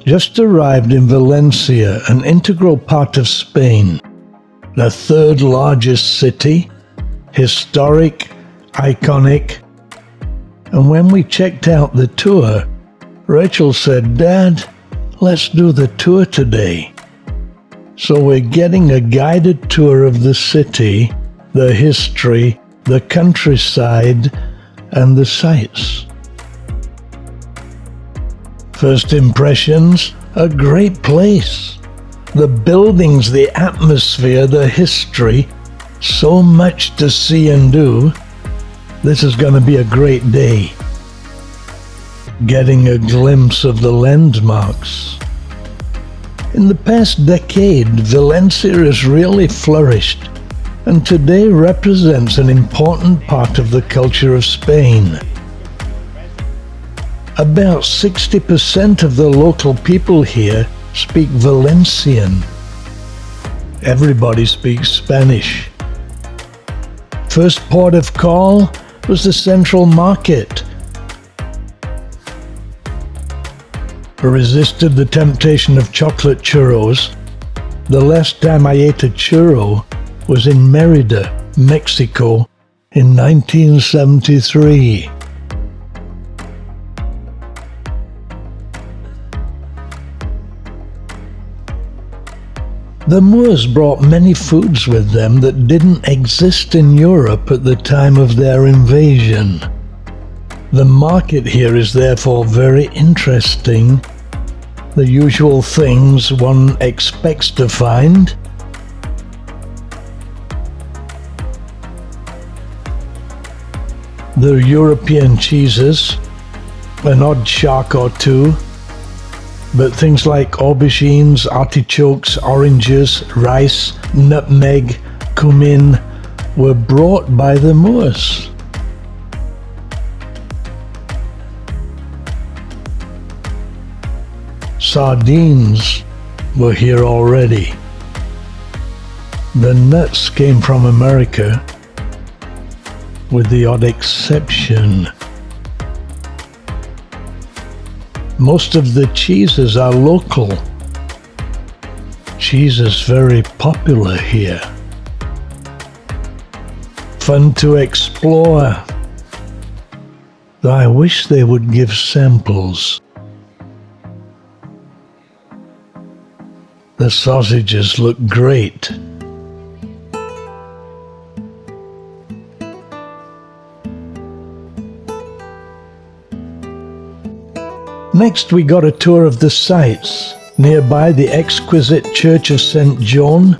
Just arrived in Valencia, an integral part of Spain, the third largest city, historic, iconic. And when we checked out the tour, Rachel said, "Dad, let's do the tour today." So we're getting a guided tour of the city, the history, the countryside, and the sights. First impressions, a great place. The buildings, the atmosphere, the history, so much to see and do. This is going to be a great day. Getting a glimpse of the landmarks. In the past decade, Valencia has really flourished, and today represents an important part of the culture of Spain. About 60% of the local people here speak Valencian. Everybody speaks Spanish. First port of call was the Central Market. Resisted the temptation of chocolate churros. The last time I ate a churro was in Mérida, Mexico, in 1973. The Moors brought many foods with them that didn't exist in Europe at the time of their invasion. The market here is therefore very interesting. The usual things one expects to find. The European cheeses, an odd shark or two, but things like aubergines, artichokes, oranges, rice, nutmeg, cumin were brought by the Moors. Sardines were here already. The nuts came from America, with the odd exception. Most of the cheeses are local. Cheese is very popular here. Fun to explore. Though I wish they would give samples. The sausages look great. Next we got a tour of the sights. Nearby the exquisite Church of St. John.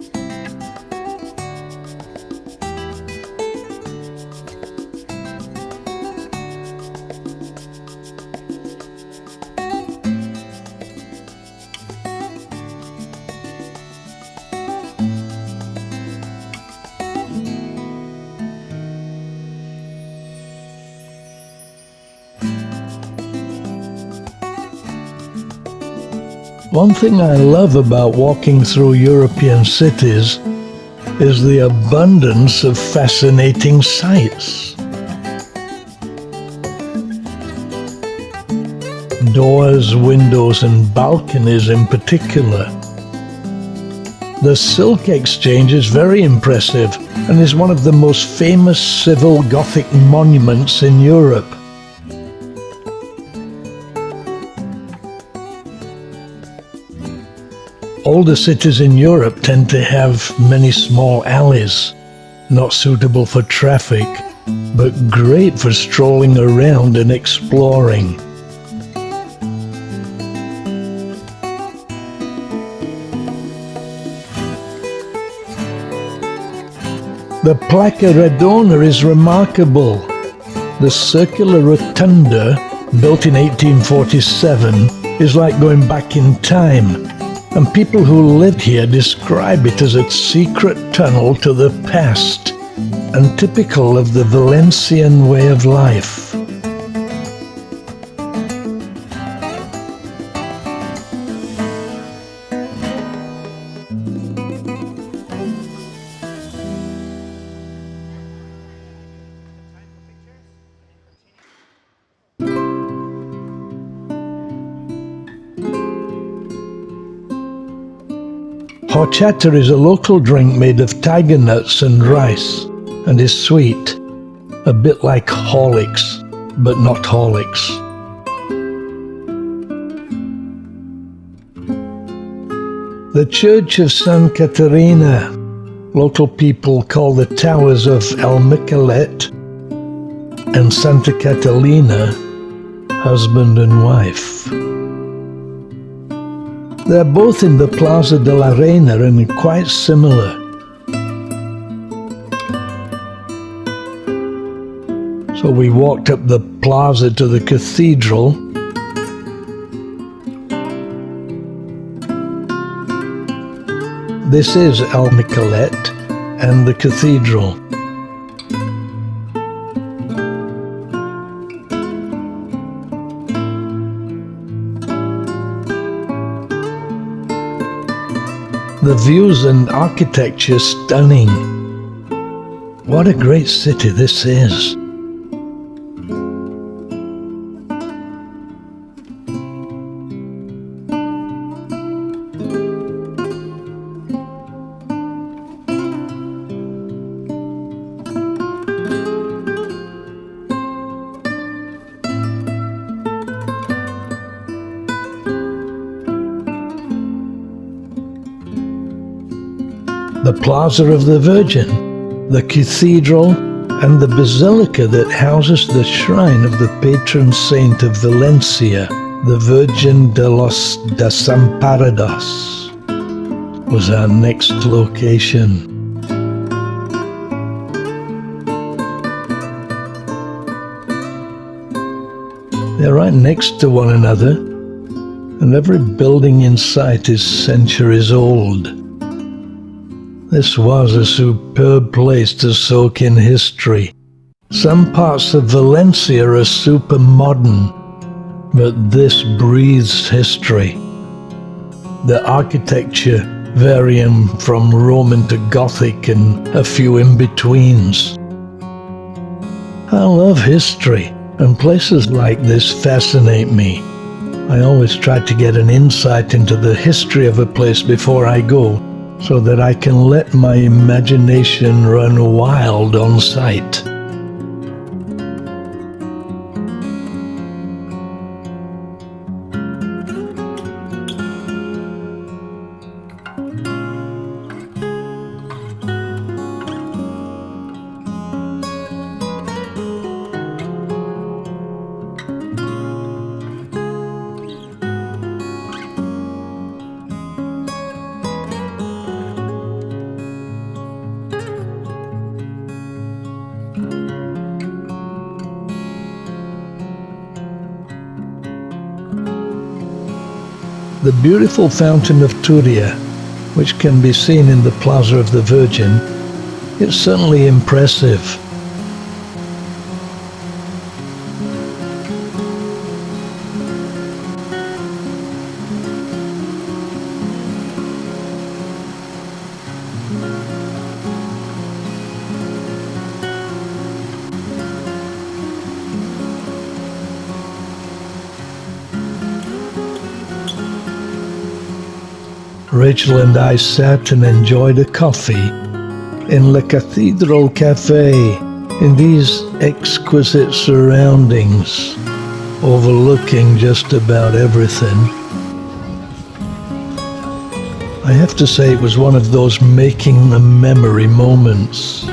One thing I love about walking through European cities is the abundance of fascinating sights. Doors, windows, and balconies in particular. The Silk Exchange is very impressive and is one of the most famous civil Gothic monuments in Europe. Older cities in Europe tend to have many small alleys, not suitable for traffic, but great for strolling around and exploring. The Placa Redonda is remarkable. The circular rotunda, built in 1847, is like going back in time. And people who lived here describe it as a secret tunnel to the past, and typical of the Valencian way of life. Horchata is a local drink made of tiger nuts and rice, and is sweet, a bit like Horlicks, but not Horlicks. The Church of San Caterina, local people call the towers of El Michelet and Santa Catalina husband and wife. They're both in the Plaza de la Reina and quite similar. So we walked up the plaza to the cathedral. This is El Michelet and the cathedral. The views and architecture stunning. What a great city this is. The Plaza of the Virgin, the cathedral, and the basilica that houses the shrine of the patron saint of Valencia, the Virgin de los Desamparados, was our next location. They're right next to one another, and every building in sight is centuries old. This was a superb place to soak in history. Some parts of Valencia are super modern, but this breathes history. The architecture varying from Roman to Gothic and a few in-betweens. I love history, and places like this fascinate me. I always try to get an insight into the history of a place before I go, so that I can let my imagination run wild on sight. The beautiful fountain of Toria, which can be seen in the Plaza of the Virgin, is certainly impressive. Rachel and I sat and enjoyed a coffee in Lecithin Row Cafe in these exquisite surroundings, overlooking just about everything. I have to say it was one of those making a memory moments.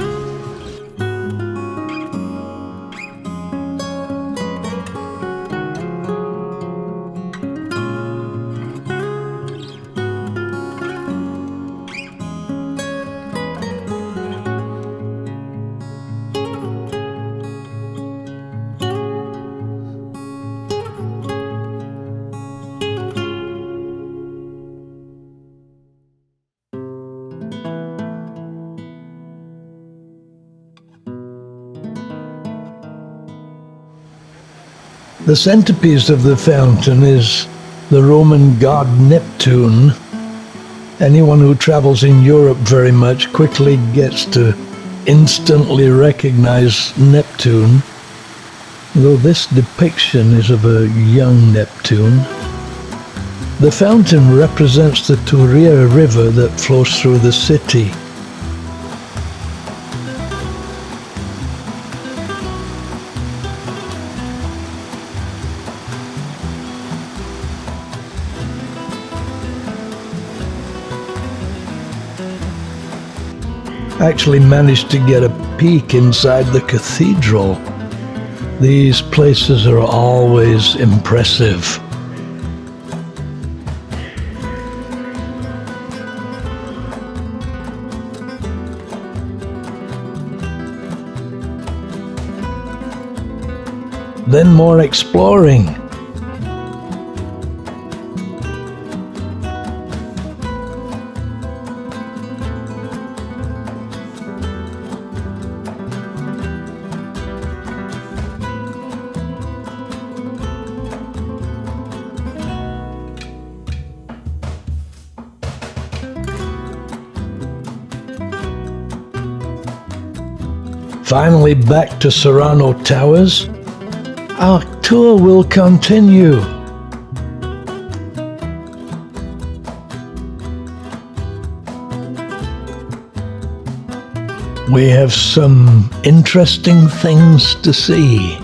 The centerpiece of the fountain is the Roman god Neptune. Anyone who travels in Europe very much quickly gets to instantly recognize Neptune, though this depiction is of a young Neptune. The fountain represents the Toria river that flows through the city. Actually managed to get a peek inside the cathedral. These places are always impressive. Then more exploring. Finally back to Serrano Towers. Our tour will continue. We have some interesting things to see.